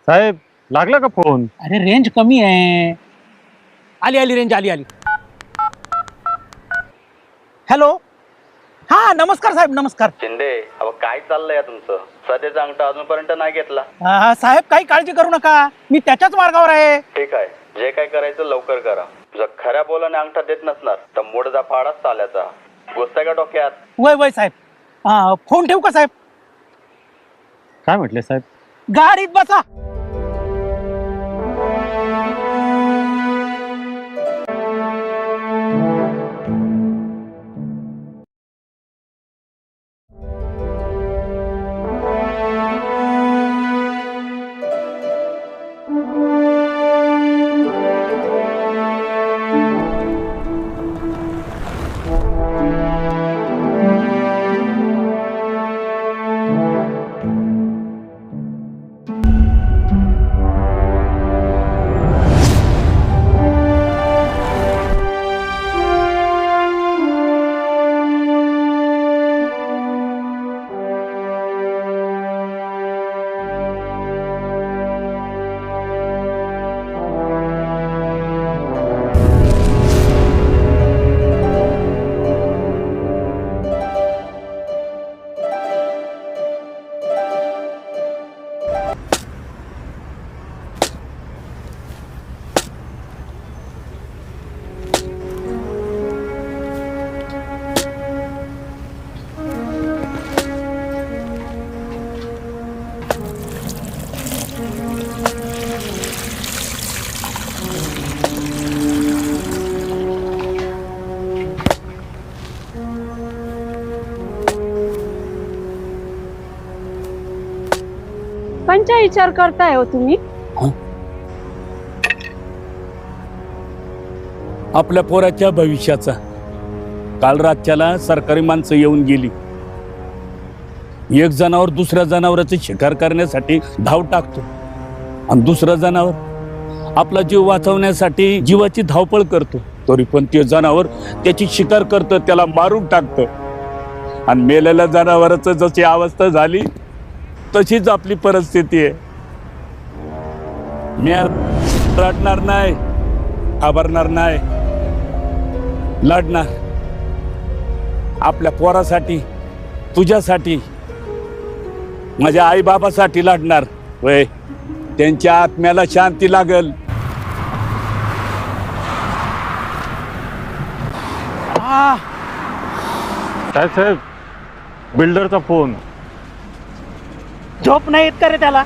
साहेब लागला का फोन? अरे रेंज कमी आहे. आली आली रेंज आली आली. हॅलो, हा नमस्कार साहेब, नमस्कार. शिंदे, अहो काय चाललंय तुमचं? सध्याचा अंगठा अजूनपर्यंत नाही घेतला. साहेब काही काळजी करू नका, मी त्याच्याच मार्गावर आहे. ठीक आहे, जे काय करायचं लवकर करा. जर खऱ्या बोलाने अंगठा देत नसणार तर मोडदा फाडाच चालायचा. घुसताय का डोक्यात? वय वय साहेब. फोन ठेवू का साहेब? काय म्हटले साहेब? गाडीत बसा. पंचा विचार करताय हो तुम्ही? आपल्या पोराच्या भविष्याचा. काल रातच्याला सरकारी माणसं येऊन गेली. एक जनावर दुसऱ्या जनावराची शिकार करण्यासाठी धाव टाकतो आणि दुसरं जनावर आपला जीव वाचवण्यासाठी जीवाची धावपळ करतो. तरी पण ते जनावर त्याची शिकार करतं, त्याला मारून टाकतं. आणि मेलेल्या जनावराचं जशी अवस्था झाली तशीच आपली परिस्थिती आहे. मी रडणार नाही, घाबरणार नाही, लढणार. आपल्या पोरासाठी, तुझ्यासाठी, माझ्या आई बाबासाठी लढणार. वय त्यांच्या आत्म्याला शांती लागल. साहेब बिल्डरचा फोन. झोप नाही येत का रे त्याला?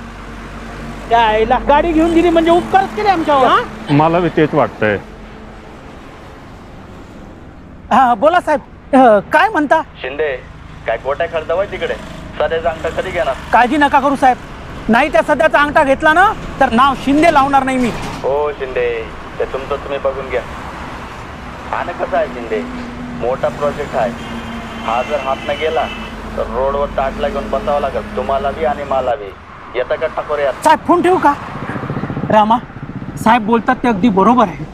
त्या आईला गाडी घेऊन गेली म्हणजे उपकारच केले आमच्यावर. मला बी तेच वाटतंय. हा बोला साहेब, काय म्हणता? शिंदे, काय गोट्या खर्चवाय तिकडे? सध्याचा अंगठा कधी घेणार? काळजी नका करू साहेब, नाही त्या सध्याचा अंगठा घेतला ना तर नाव शिंदे लावणार नाही मी. हो शिंदे, ते तुमचं तुम्ही बघून घ्या. आणि कसं आहे शिंदे, मोठा प्रोजेक्ट आहे हा. जर हात न गेला तर रोडवर ताटला घेऊन बसावं लागेल तुम्हाला बी आणि मला बी. येता का ठाकूर यात? साहेब फोन ठेवू का? रामा साहेब बोलतात ते अगदी बरोबर आहे.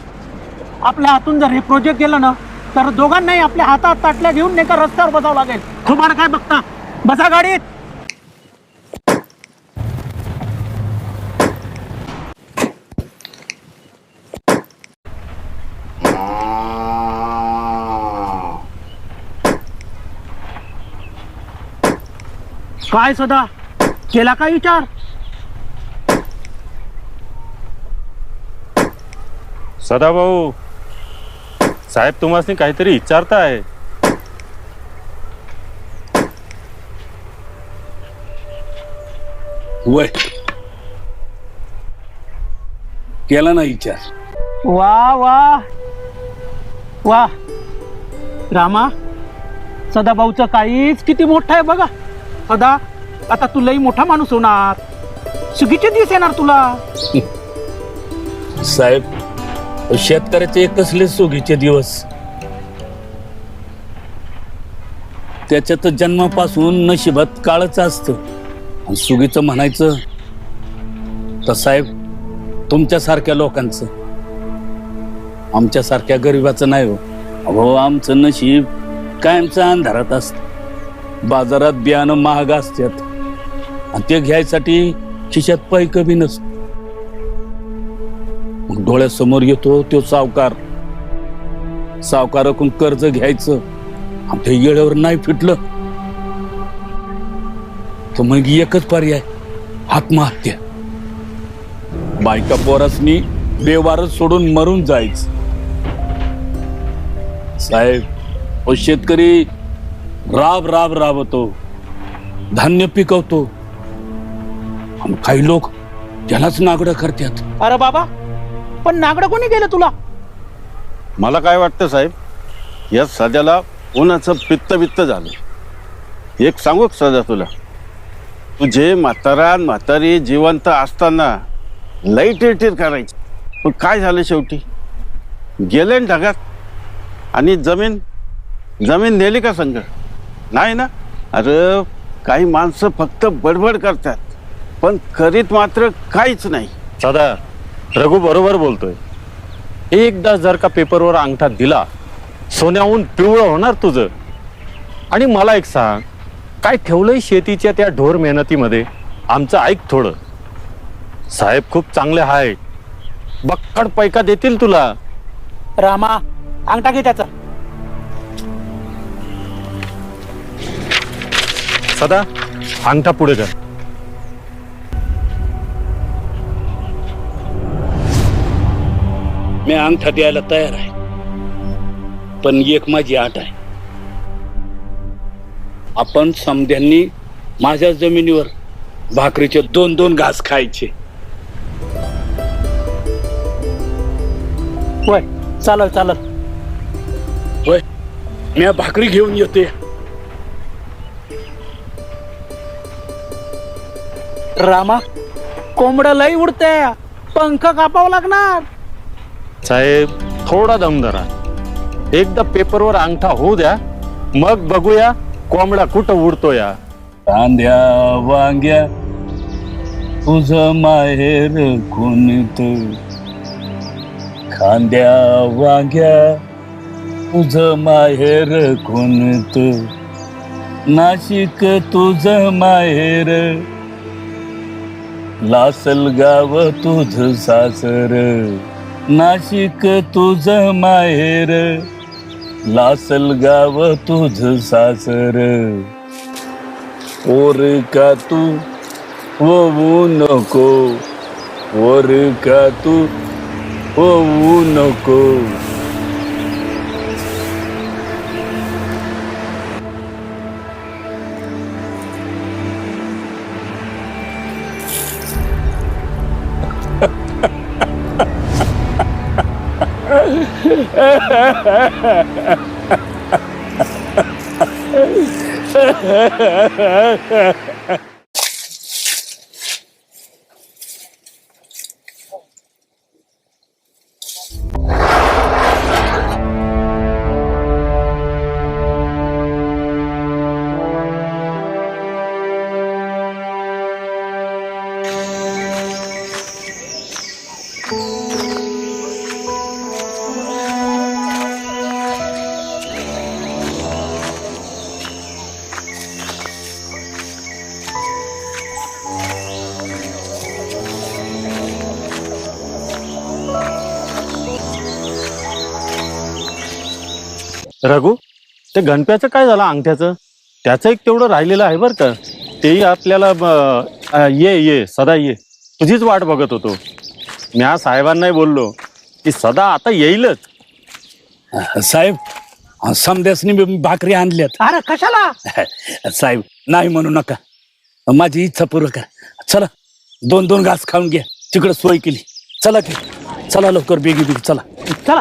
आपल्या हातून जर हे प्रोजेक्ट गेलं ना तर दोघांनाही आपल्या हातात ताटल्या घेऊन नाही का रस्त्यावर बसावं लागेल. तुम्हाला काय बघता, बसा गाडीत. काय सदा केला का विचार? सदाभाऊ साहेब तुम्हाला काहीतरी विचारताय. वय केला ना विचार? वा वा वा रामा, सदाभाऊचं काहीच किती मोठं आहे बघा. सदा आता तू लई मोठा माणूस होणार, सुगीचे दिवस येणार तुला. साहेब शेतकऱ्याचे कसले सुगीचे दिवस. त्याच्यात जन्मापासून नशिबात काळच असतं. आणि सुगीचं म्हणायचं तर साहेब तुमच्यासारख्या लोकांचं, आमच्यासारख्या गरिबाचं नाही हो. अहो आमचं नशीब कायमचं अंधारात असतं. बाजारात बियाणं महाग असतात आणि ते घ्यायसाठी खिशात पैक बी नसतं. मग डोळ्यासमोर येतो तो सावकाराकडून कर्ज घ्यायचं आणि ते वेळेवर नाही फिटलं तर मग एकच पर्याय, आत्महत्या. बायका पोरासनी बेवारच सोडून मरून जायचं. साहेब, तो शेतकरी राबतो, धान्य पिकवतो, आणि काही लोक त्यालाच नागडं करतात. अरे बाबा, पण नागडं कोणी केलं तुला? मला काय वाटतं साहेब, या सध्याला उन्हाचं पित्त झालं. एक सांगू का सध्या तुला, तुझे म्हातारी जिवंत असताना लई टिरटिर करायची, पण काय झालं शेवटी? गेले ना ढगात. आणि जमीन नेली का संग? नाही ना. अरे काही माणसं फक्त बडबड करतात, पण करीत मात्र काहीच नाही. सदा, रघु बरोबर बोलतोय. एकदा जर का पेपरवर अंगठा दिला, सोन्याहून पिवळं होणार तुझं. आणि मला एक सांग, काय ठेवलंय शेतीच्या त्या ढोर मेहनतीमध्ये? आमचं ऐक थोडं. साहेब खूप चांगले आहे, बक्कड पैका देतील तुला. रामा, अंगठा घे त्याचा. सदा, अंगठा पुढे कर. मी अंगठा द्यायला तयार आहे, पण एक माझी अट आहे. आपण समध्यांनी माझ्या जमिनीवर भाकरीचे 2-2 घास खायचे. होय, चालल. होय, मी भाकरी घेऊन येते. रामा, कोंबडं लई उडतंय, पंख कापावं लागणार. साहेब, थोडा दम धरा. एकदा पेपरवर अंगठा होऊ द्या, मग बघूया कोंबडा कुठं उडतो या. कांद्या वांग्या तुझं माहेर कोणत, खांद्या वांग्या तुझं माहेर कोणत, नाशिक तुझं माहेर, लासलगाव तुझं सासर, नाशिक तुझं माहेर, लासलगाव तुझं सासर. ओर का तू होऊ नको, ओर का तू होऊ नको. रघु, ते गणप्याचं काय झालं अंगठ्याचं? त्याचं एक तेवढं राहिलेलं आहे बरं का. तेही आपल्याला ये सदा ये, तुझीच वाट बघत होतो. मी आज साहेबांनाही बोललो की सदा आता येईलच. साहेब, समध्यासनी मी भाकरी आणल्यात. अरे कशाला? साहेब, नाही म्हणू नका, माझी इच्छा पूर्ण करा. चला, 2-2 घास खाऊन घ्या, तिकडं सोय केली. चला की, चला लवकर, बेगी चला. चला.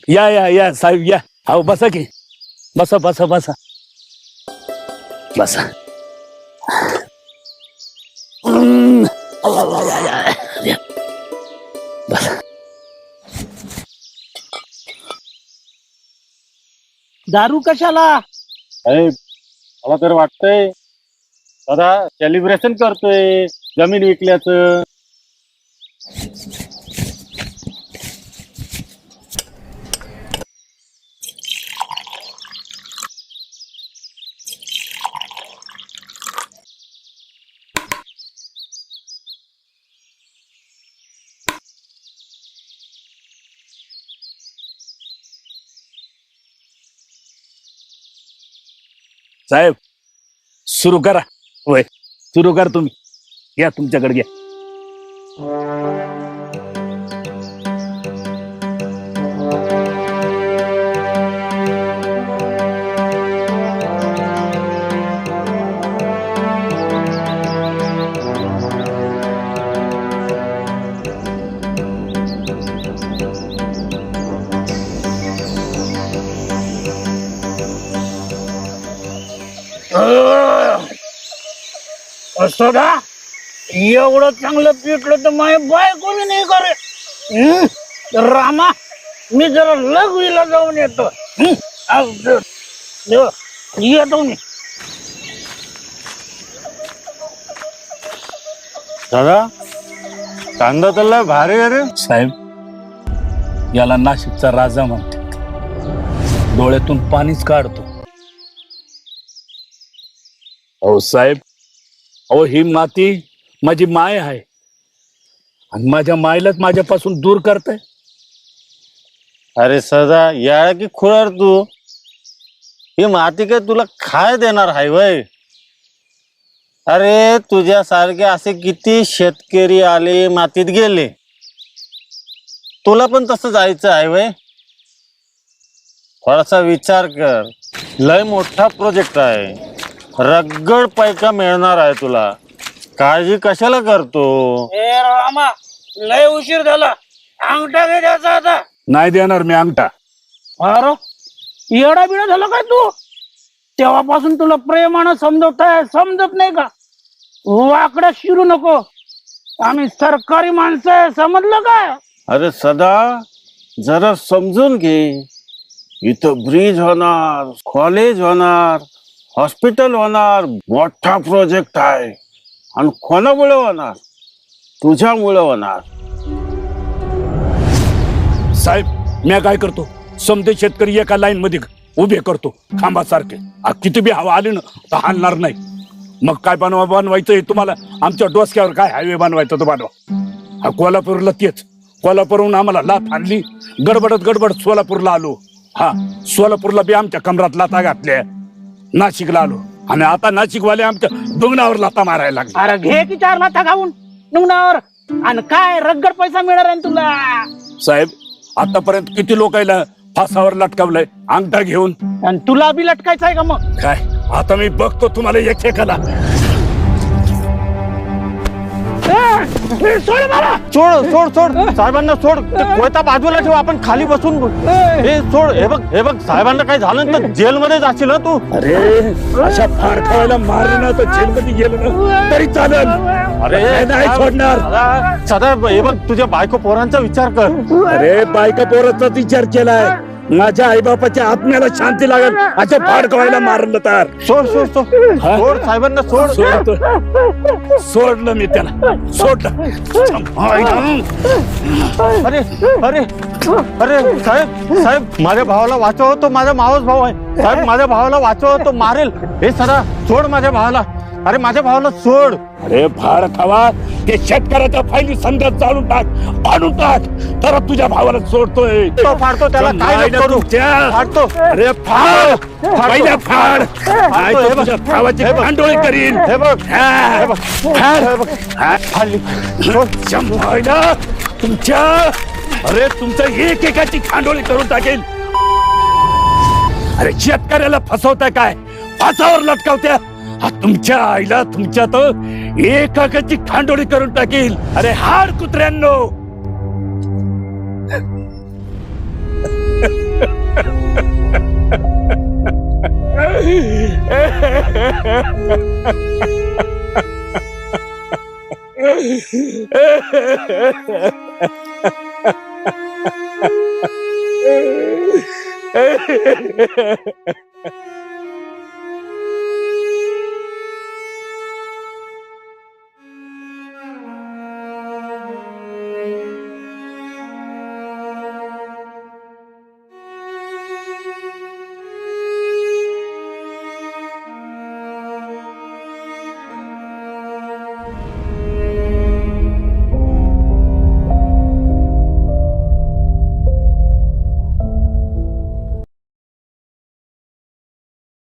या साहेब, या. हो, बसा की, बसा. बसा. दारू कशाला? साहेब, मला तर वाटतंय सदा सेलिब्रेशन करतोय जमीन विकल्याचं. साहेब सुरू करा. होय सुरू करा तुम्ही. घ्या तुमच्याकडे घ्या. सदा एवढं चांगलं पिटलं तर माझ्या बायकोनी नाही करे. रामा मी जरा लघवीला जाऊन येतो. येतो मी. दादा कांदा तल्ला भारी आहे रे. साहेब याला नाशिकचा राजा म्हणतात. डोळ्यातून पाणीच काढतो. अहो साहेब, अहो ही माती माझी माय आहे आणि माझ्या मायलाच माझ्यापासून दूर करताय. अरे सदा या की खुळार तू. ही माती काय तुला खाय देणार आहे वय. अरे तुझ्यासारखे असे किती शेतकरी आले मातीत गेले. तुला पण तसं जायचं आहे वय. थोडासा विचार कर. लय मोठा प्रोजेक्ट आहे. रगड पैका मिळणार आहे तुला. काळजी कशाला करतो. ए रामा लय उशीर झाला. अंगठा घे द्यायचा आता. नाही देणार मी अंगठा. अरे येडा बिडा झाला काय तू. तेव्हापासून तुला प्रेमानं समजवताय समजत नाही का. वाकडा शिरू नको. आम्ही सरकारी माणसं आहे समजलं काय. अरे सदा जरा समजून घे. इथं ब्रिज होणार, कॉलेज होणार, हॉस्पिटल होणार. मोठा प्रोजेक्ट आहे आणि कोणामुळे होणार. तुझ्यामुळे होणार. साहेब मी काय करतो, समजे शेतकरी एका लाईन मध्ये उभे करतो खांबासारखे. किती बी हवा आली ना तर हलणार नाही. मग काय बनवायचं हे तुम्हाला. आमच्या डोसक्यावर काय हायवे बनवायचा तो बनवा. कोल्हापूरला तेच. कोल्हापूरहून आम्हाला लाथ आणली. गडबड सोलापूरला आलो. हा सोलापूरला बी आमच्या कमरात लाथा घातल्या. नाशिकला आलो आणि आता नाशिकवाले आमच्या दुग्नावर लाथा मारायला लागले. अरे घे की 4 लाथा खाऊन नुंगणावर. आणि काय रगड पैसा मिळणार आहे तुला. साहेब आतापर्यंत किती लोकांना फासावर लटकावलंय अंगठा घेऊन. आणि तुला बी लटकायचं आहे का मग. काय आता मी बघतो तुम्हाला एक एकाला. सोड मला. सोड सोड सोड साहेबांना सोड. ते कोयता बाजूला ठेव. आपण खाली बसून हे सोड. हे बघ साहेबांना काय झालं तर जेलमध्ये जाशील ना तू. अरे अशा फार खावायला मारलं ना तर जेलमध्ये गेलं ना तरी चालेल. अरे नाही सोडणार. सदा हे बघ तुझ्या बायको पोरांचा विचार कर. अरे बायका पोराचाच विचार केलाय. माझ्या आईबापाच्या आत्म्याला शांती लागेल अशा फार खावायला मारलं तर. सोड सोड सोड सोड साहेबांना सोड. सोडलं मी त्याला. सोडलं. अरे अरे अरे साहेब माझ्या भावाला वाचव. तो माझा मावस भाऊ आहे. साहेब माझ्या भावाला वाचव. तो मारेल. हे सदा सोड माझ्या भावाला. अरे माझ्या भावाला सोड. अरे फार खावा ते शेतकऱ्याच्या फायली संघात चालून टाक, पाडून टाक. तर तुझ्या भावाला सोडतोय. तो फाडतो त्याला काय नको करू. फाडतो. अरे फाड पहिल्या फाड. नाही तर तुझ्या भावाची भांडोळी करीन. हे बघ हे बघ हे बघ फाडली. तुमच्या अरे तुमचं एक एकाची खांडोळी करून टाकेल. अरे शेतकऱ्याला फसवताय काय. फासावर लटकावत्या. तुमच्या आईला तुमच्या तर एकाची खांडोळी करून टाकील. अरे हाड कुत्र्यांनो.